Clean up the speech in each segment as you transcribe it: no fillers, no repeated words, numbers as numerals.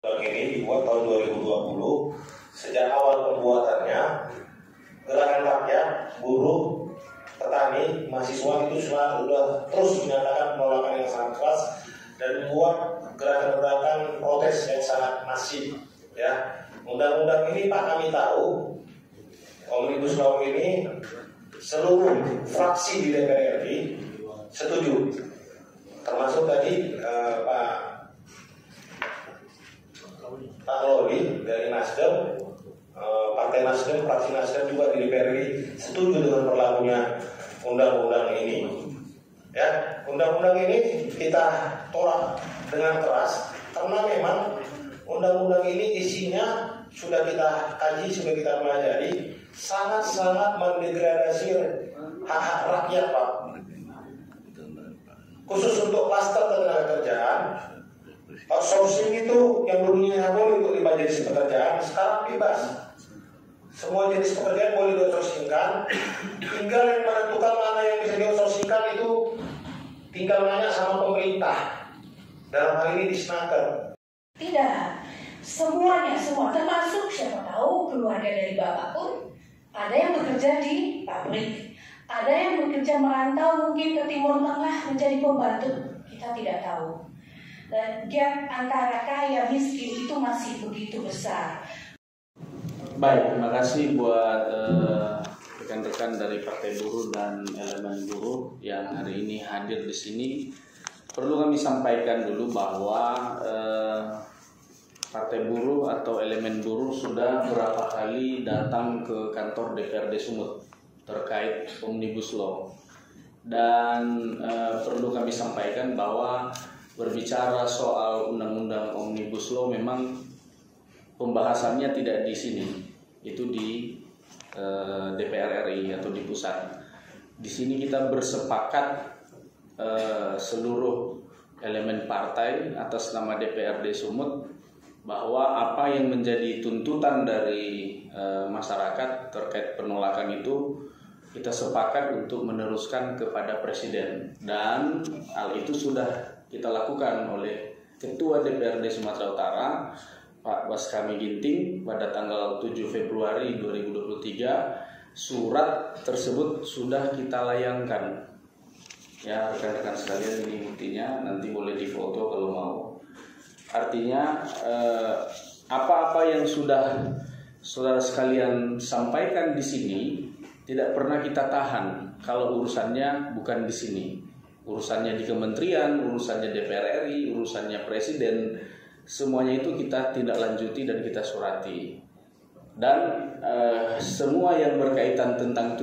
Ini dibuat tahun 2020. Sejak awal pembuatannya, gerakan rakyat, buruh, petani, mahasiswa itu sudah terus menyatakan penolakan yang sangat keras dan membuat gerakan-gerakan protes yang sangat masif. Ya, undang-undang ini Pak, kami tahu Omnibus Law ini seluruh fraksi di DPR RI setuju, termasuk tadi Pak Loli dari Nasdem, Partai Nasdem, fraksi Nasdem juga di DPR RI setuju dengan berlakunya undang-undang ini. Ya, undang-undang ini kita tolak dengan keras karena memang undang-undang ini isinya sudah kita kaji, sudah kita pelajari, sangat-sangat mendegradasi hak-hak rakyat, Pak. Khusus untuk klaster ketenagakerjaan, outsourcing itu yang dulunya boleh untuk 5 jenis pekerjaan, sekarang bebas. Semua jenis pekerjaan boleh di-outsourcingkan. Tinggal yang menentukan mana yang bisa di-outsourcingkan itu tinggal nanya sama pemerintah. Dalam hal ini di Snaker. Tidak, semua termasuk siapa tahu keluarga dari Bapak pun ada yang bekerja di pabrik, ada yang bekerja merantau mungkin ke Timur Tengah menjadi pembantu, kita tidak tahu. Dan gap antara kaya miskin itu masih begitu besar. Baik, terima kasih buat rekan-rekan dari Partai Buruh dan elemen buruh yang hari ini hadir di sini. Perlu kami sampaikan dulu bahwa Partai Buruh atau elemen buruh sudah berapa kali datang ke kantor DPRD Sumut terkait Omnibus Law. Dan perlu kami sampaikan bahwa berbicara soal undang-undang Omnibus Law memang pembahasannya tidak di sini, itu di DPR RI atau di pusat. Di sini kita bersepakat seluruh elemen partai atas nama DPRD Sumut bahwa apa yang menjadi tuntutan dari masyarakat terkait penolakan itu kita sepakat untuk meneruskan kepada Presiden, dan hal itu sudah kita lakukan oleh Ketua DPRD Sumatera Utara Pak Baskami Ginting pada tanggal 7 Februari 2023. Surat tersebut sudah kita layangkan. Ya, rekan-rekan sekalian, ini buktinya, nanti boleh difoto kalau mau. Artinya apa-apa yang sudah saudara sekalian sampaikan di sini tidak pernah kita tahan kalau urusannya bukan di sini. Urusannya di kementerian, urusannya DPR RI, urusannya Presiden, semuanya itu kita tidak lanjuti dan kita surati. Dan semua yang berkaitan tentang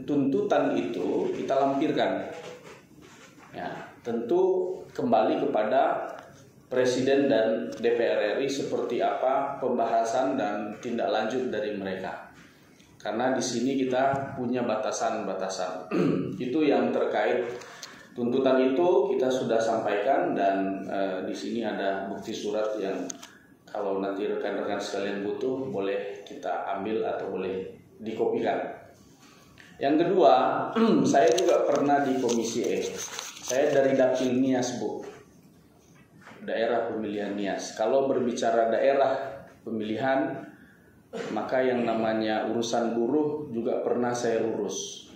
tuntutan itu kita lampirkan. Ya, tentu kembali kepada Presiden dan DPR RI seperti apa pembahasan dan tindak lanjut dari mereka. Karena di sini kita punya batasan-batasan. Itu yang terkait tuntutan itu kita sudah sampaikan, dan di sini ada bukti surat yang kalau nanti rekan-rekan sekalian butuh boleh kita ambil atau boleh dikopikan. Yang kedua, saya juga pernah di Komisi E. Saya dari Dapil Nias, Bu. Daerah pemilihan Nias. Kalau berbicara daerah pemilihan, maka yang namanya urusan buruh juga pernah saya urus.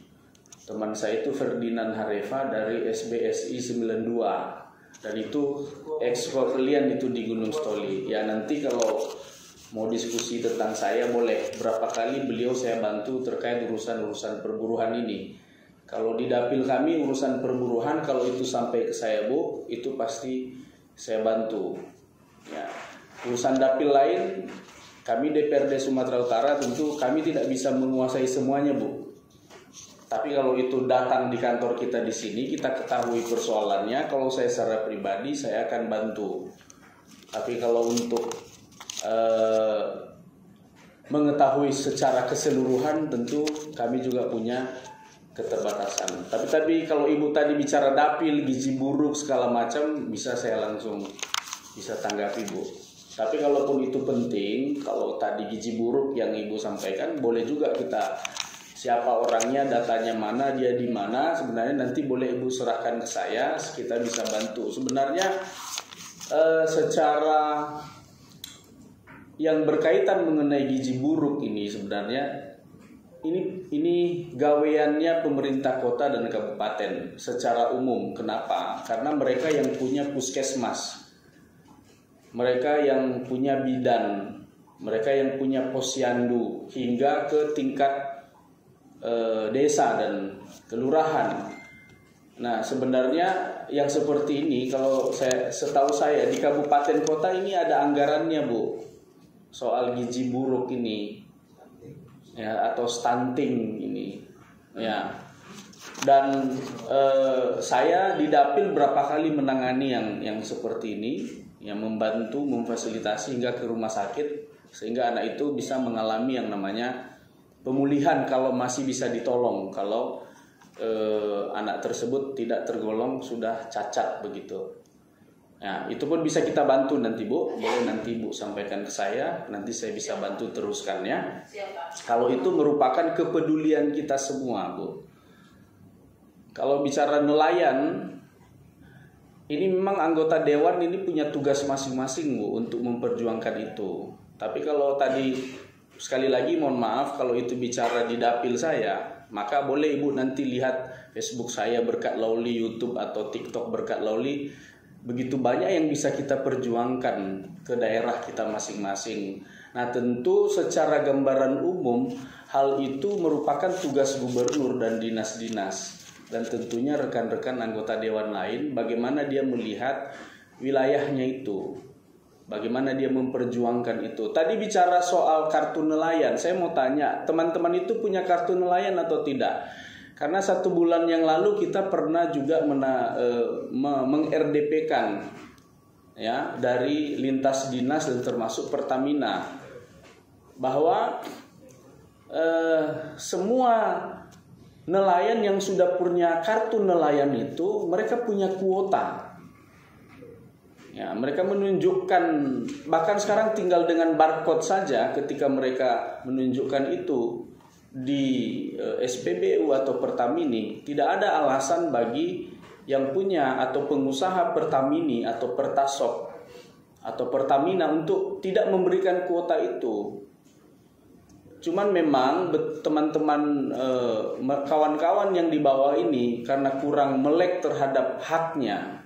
Teman saya itu Ferdinand Harefa dari SBSI 92, dan itu ex-pavilion itu di Gunung Stoli. Ya, nanti kalau mau diskusi tentang saya boleh. Berapa kali beliau saya bantu terkait urusan-urusan perburuhan ini. Kalau di dapil kami urusan perburuhan, kalau itu sampai ke saya, Bu, itu pasti saya bantu. Ya, urusan dapil lain, kami DPRD Sumatera Utara tentu kami tidak bisa menguasai semuanya, Bu. Tapi kalau itu datang di kantor kita di sini, kita ketahui persoalannya. Kalau saya secara pribadi, saya akan bantu. Tapi kalau untuk mengetahui secara keseluruhan, tentu kami juga punya keterbatasan. Tapi kalau Ibu tadi bicara dapil, gizi buruk, segala macam, bisa saya langsung bisa tanggapi, Bu. Tapi kalaupun itu penting, kalau tadi gizi buruk yang Ibu sampaikan, boleh juga kita siapa orangnya, datanya mana, dia di mana, sebenarnya nanti boleh Ibu serahkan ke saya, kita bisa bantu. Sebenarnya secara yang berkaitan mengenai gizi buruk ini sebenarnya ini gaweannya pemerintah kota dan kabupaten secara umum. Kenapa? Karena mereka yang punya puskesmas, mereka yang punya bidan, mereka yang punya posyandu hingga ke tingkat desa dan kelurahan. Nah, sebenarnya yang seperti ini kalau setahu saya di kabupaten kota ini ada anggarannya, Bu. Soal gizi buruk ini. Ya, atau stunting ini. Ya. Dan saya di Dapil berapa kali menangani yang seperti ini, yang membantu memfasilitasi hingga ke rumah sakit sehingga anak itu bisa mengalami yang namanya pemulihan kalau masih bisa ditolong, kalau anak tersebut tidak tergolong sudah cacat begitu. Nah, itu pun bisa kita bantu nanti, Bu. Boleh nanti Bu sampaikan ke saya, nanti saya bisa bantu teruskannya. Kalau itu merupakan kepedulian kita semua, Bu. Kalau bicara nelayan, ini memang anggota dewan ini punya tugas masing-masing, Bu, untuk memperjuangkan itu. Tapi kalau tadi sekali lagi mohon maaf kalau itu bicara di dapil saya, maka boleh Ibu nanti lihat Facebook saya Berkat Lawli, YouTube atau TikTok Berkat Lawli. Begitu banyak yang bisa kita perjuangkan ke daerah kita masing-masing. Nah, tentu secara gambaran umum hal itu merupakan tugas gubernur dan dinas-dinas. Dan tentunya rekan-rekan anggota dewan lain bagaimana dia melihat wilayahnya itu. Bagaimana dia memperjuangkan itu. Tadi bicara soal kartu nelayan, saya mau tanya, teman-teman itu punya kartu nelayan atau tidak? Karena 1 bulan yang lalu kita pernah juga meng-RDP-kan ya, dari lintas dinas dan termasuk Pertamina bahwa semua nelayan yang sudah punya kartu nelayan itu mereka punya kuota. Ya, mereka menunjukkan, bahkan sekarang tinggal dengan barcode saja ketika mereka menunjukkan itu di SPBU atau Pertamini, tidak ada alasan bagi yang punya atau pengusaha Pertamini atau Pertasok atau Pertamina untuk tidak memberikan kuota itu. Cuman memang teman-teman kawan-kawan yang di bawah ini karena kurang melek terhadap haknya,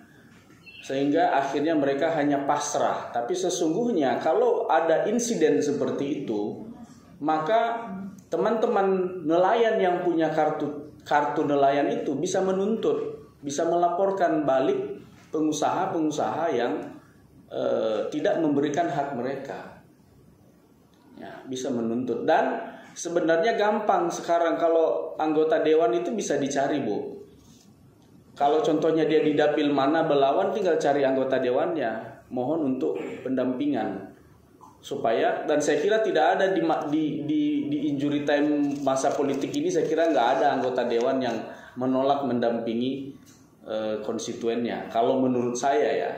sehingga akhirnya mereka hanya pasrah. Tapi sesungguhnya kalau ada insiden seperti itu, maka teman-teman nelayan yang punya kartu nelayan itu bisa menuntut, bisa melaporkan balik pengusaha-pengusaha yang tidak memberikan hak mereka. Ya, bisa menuntut. Dan sebenarnya gampang sekarang kalau anggota dewan itu bisa dicari, Bu. Kalau contohnya dia di dapil mana Belawan, tinggal cari anggota dewannya, mohon untuk pendampingan supaya, dan saya kira tidak ada di injury time masa politik ini, saya kira nggak ada anggota dewan yang menolak mendampingi konstituennya. Kalau menurut saya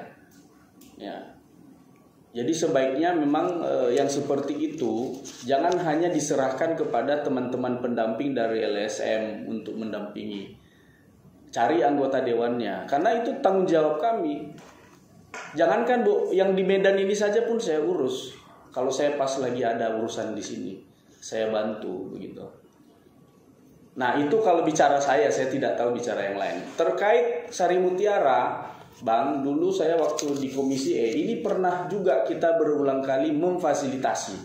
ya. Jadi sebaiknya memang yang seperti itu jangan hanya diserahkan kepada teman-teman pendamping dari LSM untuk mendampingi. Cari anggota dewannya, karena itu tanggung jawab kami. Jangankan, Bu, yang di Medan ini saja pun saya urus. Kalau saya pas lagi ada urusan di sini, saya bantu begitu. Nah, itu kalau bicara saya tidak tahu bicara yang lain. Terkait Sari Mutiara, Bang, dulu saya waktu di Komisi E ini pernah juga kita berulang kali memfasilitasi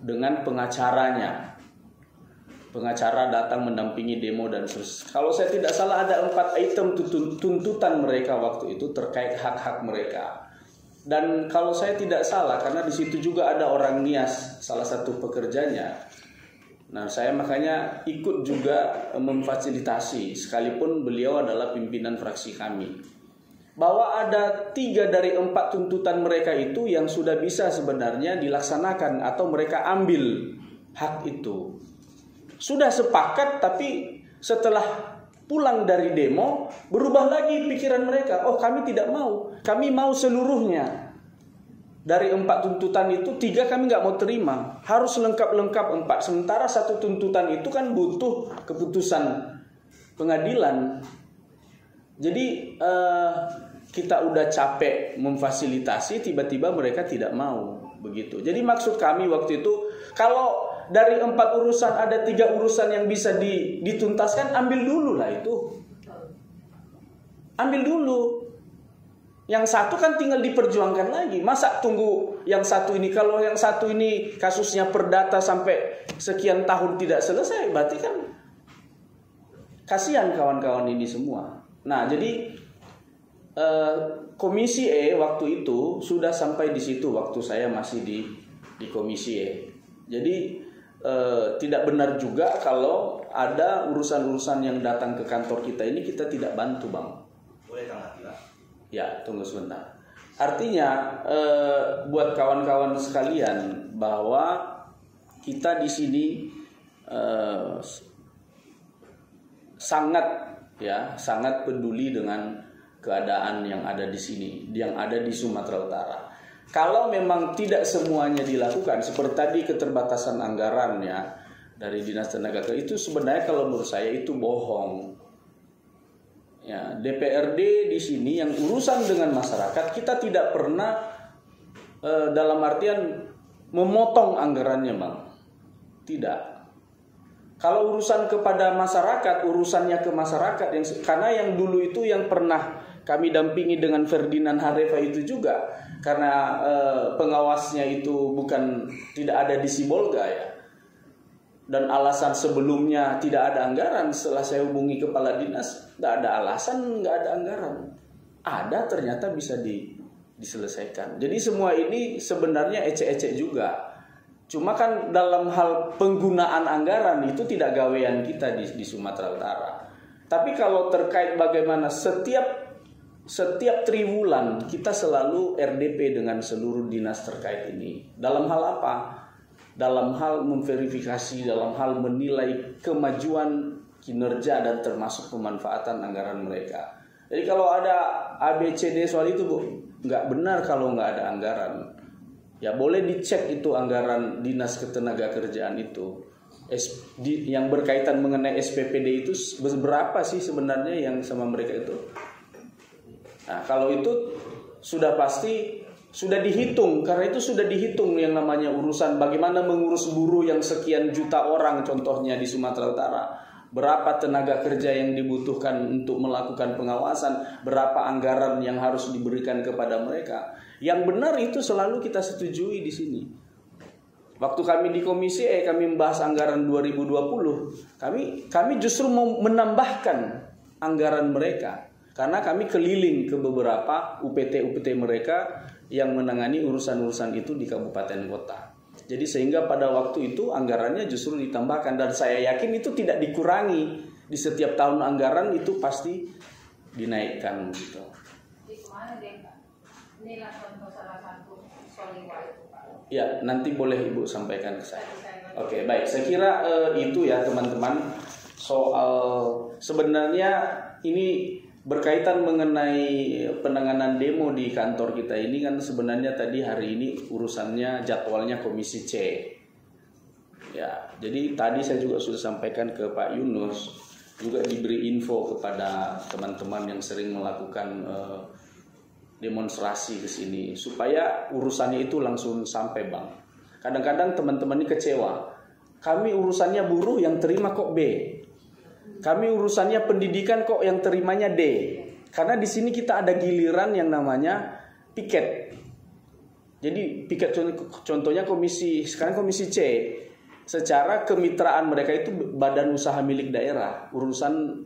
dengan pengacaranya. Pengacara datang mendampingi demo dan seterusnya. Kalau saya tidak salah ada 4 item tuntutan mereka waktu itu terkait hak-hak mereka. Dan kalau saya tidak salah, karena di situ juga ada orang Nias, salah satu pekerjanya. Nah, saya makanya ikut juga memfasilitasi, sekalipun beliau adalah pimpinan fraksi kami. Bahwa ada 3 dari 4 tuntutan mereka itu yang sudah bisa sebenarnya dilaksanakan atau mereka ambil hak itu. Sudah sepakat, tapi setelah pulang dari demo berubah lagi pikiran mereka. Oh, kami tidak mau, kami mau seluruhnya. Dari 4 tuntutan itu 3 kami nggak mau terima, harus lengkap-lengkap 4. Sementara 1 tuntutan itu kan butuh keputusan pengadilan. Jadi kita udah capek memfasilitasi, tiba-tiba mereka tidak mau begitu. Jadi maksud kami waktu itu, kalau dari 4 urusan ada 3 urusan yang bisa dituntaskan, ambil dulu lah itu. Ambil dulu. Yang satu kan tinggal diperjuangkan lagi. Masa tunggu yang satu ini? Kalau yang satu ini kasusnya perdata sampai sekian tahun tidak selesai, berarti kan kasihan kawan-kawan ini semua. Nah, jadi Komisi E waktu itu sudah sampai di situ waktu saya masih di Komisi E. Jadi tidak benar juga kalau ada urusan-urusan yang datang ke kantor kita ini kita tidak bantu, Bang. Boleh tanggapi, Pak? Ya, tunggu sebentar. Artinya buat kawan-kawan sekalian bahwa kita di sini sangat peduli dengan keadaan yang ada di sini, yang ada di Sumatera Utara. Kalau memang tidak semuanya dilakukan, seperti tadi keterbatasan anggaran ya dari Dinas Tenaga Kerja, itu sebenarnya kalau menurut saya itu bohong. Ya, DPRD di sini yang urusan dengan masyarakat, kita tidak pernah dalam artian memotong anggarannya, Bang. Tidak. Kalau urusan kepada masyarakat, urusannya ke masyarakat, karena yang dulu itu yang pernah kami dampingi dengan Ferdinand Harefa itu juga, karena pengawasnya itu tidak ada di Sibolga ya. Dan alasan sebelumnya tidak ada anggaran, setelah saya hubungi kepala dinas, tidak ada alasan, nggak ada anggaran. Ada, ternyata bisa diselesaikan. Jadi semua ini sebenarnya ecek-ecek juga. Cuma kan dalam hal penggunaan anggaran itu tidak gawean kita di Sumatera Utara. Tapi kalau terkait bagaimana setiap triwulan kita selalu RDP dengan seluruh dinas terkait ini. Dalam hal apa? Dalam hal memverifikasi, dalam hal menilai kemajuan kinerja dan termasuk pemanfaatan anggaran mereka. Jadi kalau ada ABCD soal itu, Bu, nggak benar kalau nggak ada anggaran. Ya boleh dicek itu anggaran Dinas Ketenagakerjaan itu. Yang berkaitan mengenai SPPD itu berapa sih sebenarnya yang sama mereka itu? Nah, kalau itu sudah pasti sudah dihitung, karena itu sudah dihitung yang namanya urusan bagaimana mengurus buruh yang sekian juta orang contohnya di Sumatera Utara. Berapa tenaga kerja yang dibutuhkan untuk melakukan pengawasan, berapa anggaran yang harus diberikan kepada mereka. Yang benar itu selalu kita setujui di sini. Waktu kami di Komisi E, kami membahas anggaran 2020, kami justru mau menambahkan anggaran mereka. Karena kami keliling ke beberapa UPT mereka yang menangani urusan-urusan itu di kabupaten kota. Jadi sehingga pada waktu itu anggarannya justru ditambahkan. Dan saya yakin itu tidak dikurangi. Di setiap tahun anggaran itu pasti dinaikkan gitu. Di mana deh, Pak? Inilah contoh salah satu soliwa itu, Pak. Ya, nanti boleh Ibu sampaikan ke saya. Oke, baik. Saya kira itu ya teman-teman. Soal sebenarnya ini berkaitan mengenai penanganan demo di kantor kita ini kan sebenarnya tadi hari ini urusannya jadwalnya Komisi C. Ya, jadi tadi saya juga sudah sampaikan ke Pak Yunus, juga diberi info kepada teman-teman yang sering melakukan demonstrasi ke sini supaya urusannya itu langsung sampai, Bang. Kadang-kadang teman-teman ini kecewa. Kami urusannya buruh yang terima kok B. Kami urusannya pendidikan kok yang terimanya D. Karena di sini kita ada giliran yang namanya piket. Jadi piket contohnya sekarang komisi C. Secara kemitraan mereka itu badan usaha milik daerah. Urusan